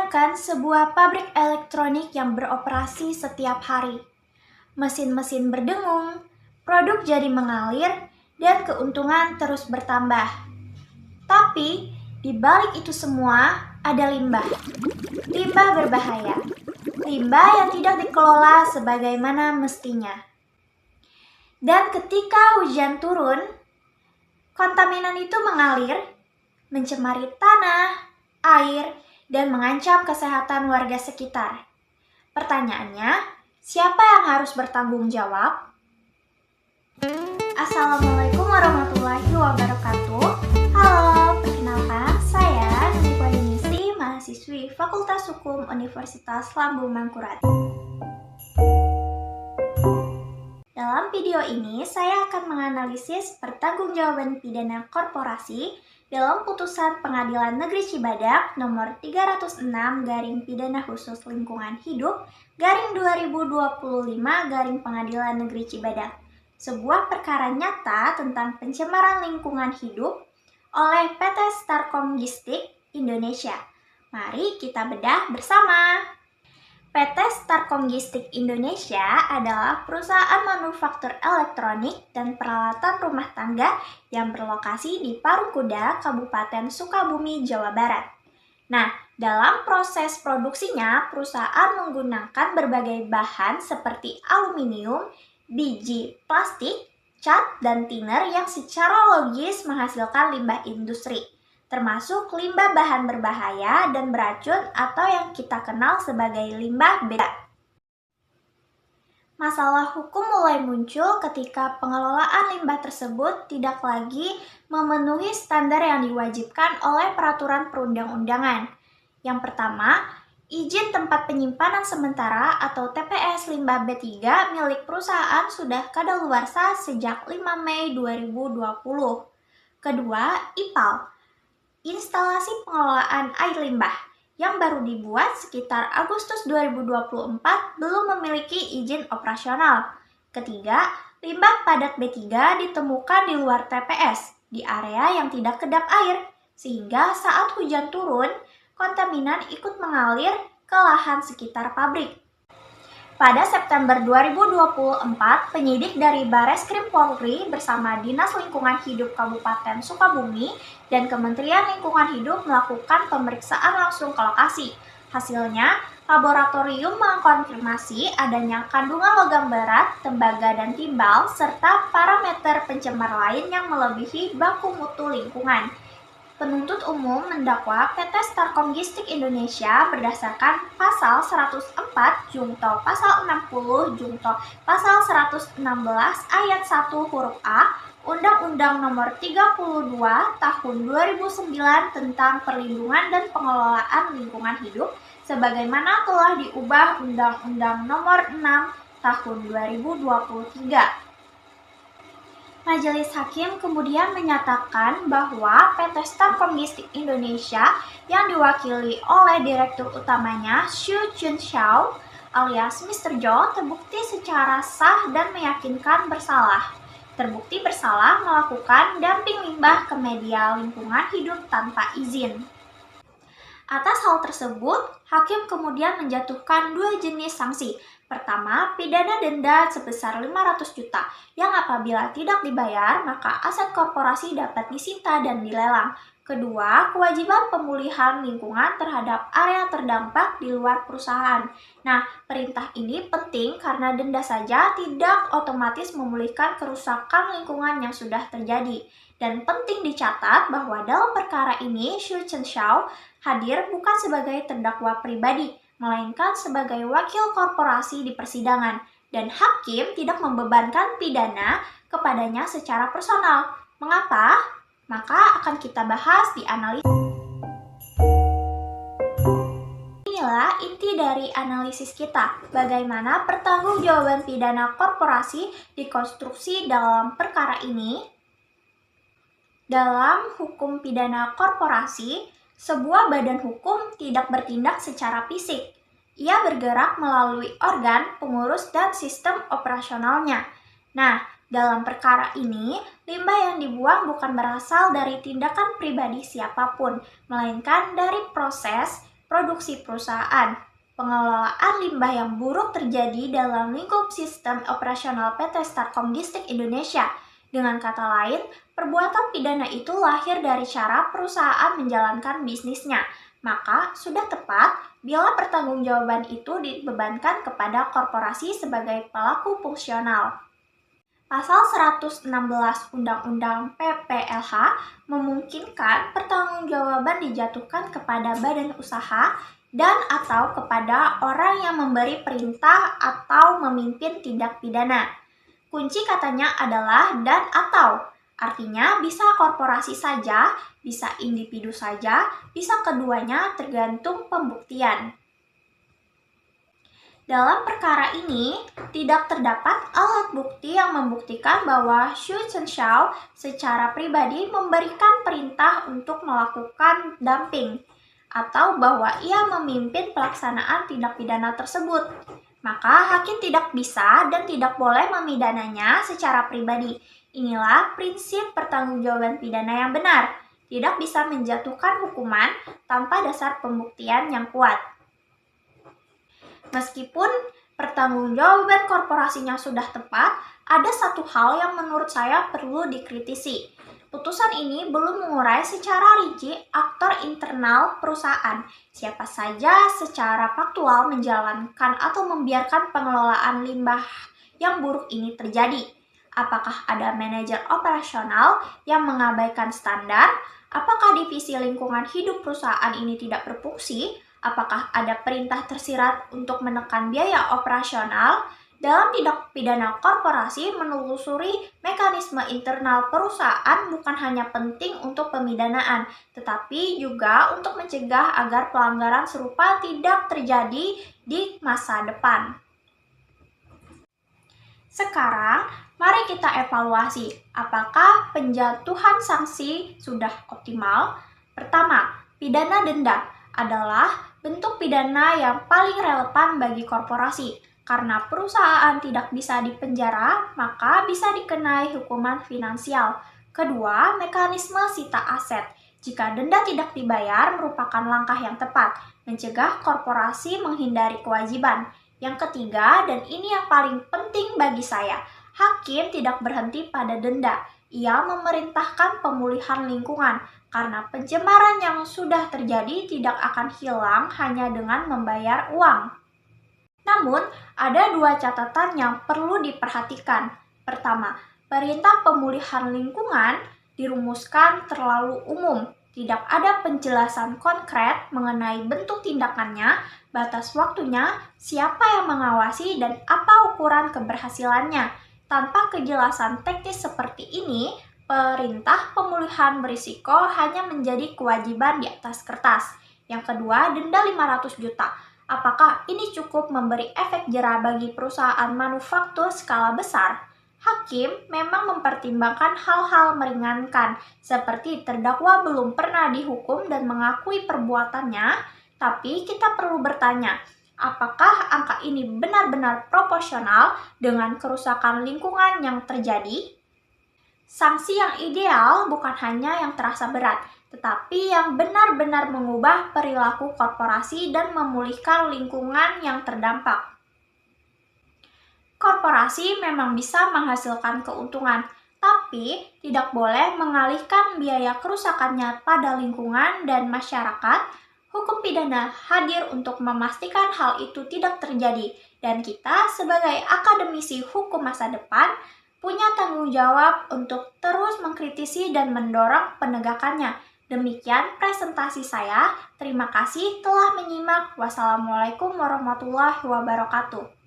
Bayangkan sebuah pabrik elektronik yang beroperasi setiap hari. Mesin-mesin berdengung, produk jadi mengalir, dan keuntungan terus bertambah. Tapi, di balik itu semua ada limbah. Limbah berbahaya. Limbah yang tidak dikelola sebagaimana mestinya. Dan ketika hujan turun, kontaminan itu mengalir, mencemari tanah, air, dan mengancam kesehatan warga sekitar. Pertanyaannya, siapa yang harus bertanggung jawab? Assalamualaikum warahmatullahi wabarakatuh. Halo, perkenalkan saya Nurifah Yunisi, mahasiswi Fakultas Hukum Universitas Lambung Mangkurat. Dalam video ini, saya akan menganalisis pertanggungjawaban pidana korporasi dalam putusan Pengadilan Negeri Cibadak nomor 306 garing pidana khusus lingkungan hidup garing 2025 garing Pengadilan Negeri Cibadak. Sebuah perkara nyata tentang pencemaran lingkungan hidup oleh PT Starkom Gistik Indonesia. Mari kita bedah bersama. PT Starkom Gistik Indonesia adalah perusahaan manufaktur elektronik dan peralatan rumah tangga yang berlokasi di Parungkuda, Kabupaten Sukabumi, Jawa Barat. Nah, dalam proses produksinya, perusahaan menggunakan berbagai bahan seperti aluminium, biji plastik, cat, dan thinner yang secara logis menghasilkan limbah industri, termasuk limbah bahan berbahaya dan beracun atau yang kita kenal sebagai limbah beta. Masalah hukum mulai muncul ketika pengelolaan limbah tersebut tidak lagi memenuhi standar yang diwajibkan oleh peraturan perundang-undangan. Yang pertama, izin tempat penyimpanan sementara atau TPS limbah B3 milik perusahaan sudah kadaluarsa sejak 5 Mei 2020. Kedua, IPAL, instalasi pengelolaan air limbah, yang baru dibuat sekitar Agustus 2024 belum memiliki izin operasional. Ketiga, limbah padat B3 ditemukan di luar TPS, di area yang tidak kedap air, sehingga saat hujan turun, kontaminan ikut mengalir ke lahan sekitar pabrik. Pada September 2024, penyidik dari Bareskrim Polri bersama Dinas Lingkungan Hidup Kabupaten Sukabumi dan Kementerian Lingkungan Hidup melakukan pemeriksaan langsung ke lokasi. Hasilnya, laboratorium mengkonfirmasi adanya kandungan logam berat, tembaga, dan timbal, serta parameter pencemar lain yang melebihi baku mutu lingkungan. Penuntut umum mendakwa PT Starkom Gistik Indonesia berdasarkan Pasal 104 Jungto Pasal 60 Jungto Pasal 116 Ayat 1 huruf A Undang-Undang Nomor 32 Tahun 2009 tentang Perlindungan dan Pengelolaan Lingkungan Hidup sebagaimana telah diubah Undang-Undang Nomor 6 Tahun 2023. Majelis Hakim kemudian menyatakan bahwa PT Starkom Gistik Indonesia yang diwakili oleh Direktur Utamanya Xu Junxiao alias Mr. Zhou terbukti secara sah dan meyakinkan bersalah. Terbukti bersalah melakukan dumping limbah ke media lingkungan hidup tanpa izin. Atas hal tersebut, hakim kemudian menjatuhkan dua jenis sanksi. Pertama, pidana denda sebesar 500 juta, yang apabila tidak dibayar, maka aset korporasi dapat disita dan dilelang. Kedua, kewajiban pemulihan lingkungan terhadap area terdampak di luar perusahaan. Nah, perintah ini penting karena denda saja tidak otomatis memulihkan kerusakan lingkungan yang sudah terjadi. Dan penting dicatat bahwa dalam perkara ini, Xu Chenxiao hadir bukan sebagai terdakwa pribadi, melainkan sebagai wakil korporasi di persidangan, dan hakim tidak membebankan pidana kepadanya secara personal. Mengapa? Maka akan kita bahas di analisis. Inilah inti dari analisis kita, bagaimana pertanggungjawaban pidana korporasi dikonstruksi dalam perkara ini. Dalam hukum pidana korporasi, sebuah badan hukum tidak bertindak secara fisik. Ia bergerak melalui organ, pengurus, dan sistem operasionalnya. Nah, dalam perkara ini, limbah yang dibuang bukan berasal dari tindakan pribadi siapapun, melainkan dari proses, produksi perusahaan. Pengelolaan limbah yang buruk terjadi dalam lingkup sistem operasional PT Starkom Gistik Indonesia. Dengan kata lain, perbuatan pidana itu lahir dari cara perusahaan menjalankan bisnisnya. Maka sudah tepat bila pertanggungjawaban itu dibebankan kepada korporasi sebagai pelaku fungsional. Pasal 116 Undang-Undang PPLH memungkinkan pertanggungjawaban dijatuhkan kepada badan usaha dan atau kepada orang yang memberi perintah atau memimpin tindak pidana. Kunci katanya adalah dan atau. Artinya bisa korporasi saja, bisa individu saja, bisa keduanya tergantung pembuktian. Dalam perkara ini, tidak terdapat alat bukti yang membuktikan bahwa Xu Zhenxiao secara pribadi memberikan perintah untuk melakukan dumping, atau bahwa ia memimpin pelaksanaan tindak pidana tersebut. Maka hakim tidak bisa dan tidak boleh memidananya secara pribadi. Inilah prinsip pertanggungjawaban pidana yang benar. Tidak bisa menjatuhkan hukuman tanpa dasar pembuktian yang kuat. Meskipun pertanggungjawaban korporasinya sudah tepat, ada satu hal yang menurut saya perlu dikritisi. Putusan ini belum mengurai secara rinci aktor internal perusahaan, siapa saja secara faktual menjalankan atau membiarkan pengelolaan limbah yang buruk ini terjadi. Apakah ada manajer operasional yang mengabaikan standar? Apakah divisi lingkungan hidup perusahaan ini tidak berfungsi? Apakah ada perintah tersirat untuk menekan biaya operasional? Dalam tindak pidana korporasi, menelusuri mekanisme internal perusahaan bukan hanya penting untuk pemidanaan, tetapi juga untuk mencegah agar pelanggaran serupa tidak terjadi di masa depan. Sekarang, mari kita evaluasi apakah penjatuhan sanksi sudah optimal. Pertama, pidana denda adalah bentuk pidana yang paling relevan bagi korporasi. Karena perusahaan tidak bisa dipenjara, maka bisa dikenai hukuman finansial. Kedua, mekanisme sita aset. Jika denda tidak dibayar merupakan langkah yang tepat, mencegah korporasi menghindari kewajiban. Yang ketiga, dan ini yang paling penting bagi saya, hakim tidak berhenti pada denda. Ia memerintahkan pemulihan lingkungan, karena pencemaran yang sudah terjadi tidak akan hilang hanya dengan membayar uang. Namun, ada dua catatan yang perlu diperhatikan. Pertama, perintah pemulihan lingkungan dirumuskan terlalu umum. Tidak ada penjelasan konkret mengenai bentuk tindakannya, batas waktunya, siapa yang mengawasi, dan apa ukuran keberhasilannya. Tanpa kejelasan teknis seperti ini, perintah pemulihan berisiko hanya menjadi kewajiban di atas kertas. Yang kedua, denda 500 juta. Apakah ini cukup memberi efek jera bagi perusahaan manufaktur skala besar? Hakim memang mempertimbangkan hal-hal meringankan, seperti terdakwa belum pernah dihukum dan mengakui perbuatannya, tapi kita perlu bertanya, apakah angka ini benar-benar proporsional dengan kerusakan lingkungan yang terjadi? Sanksi yang ideal bukan hanya yang terasa berat, tetapi yang benar-benar mengubah perilaku korporasi dan memulihkan lingkungan yang terdampak. Korporasi memang bisa menghasilkan keuntungan, tapi tidak boleh mengalihkan biaya kerusakannya pada lingkungan dan masyarakat. Hukum pidana hadir untuk memastikan hal itu tidak terjadi, dan kita sebagai akademisi hukum masa depan punya tanggung jawab untuk terus mengkritisi dan mendorong penegakannya. Demikian presentasi saya. Terima kasih telah menyimak. Wassalamualaikum warahmatullahi wabarakatuh.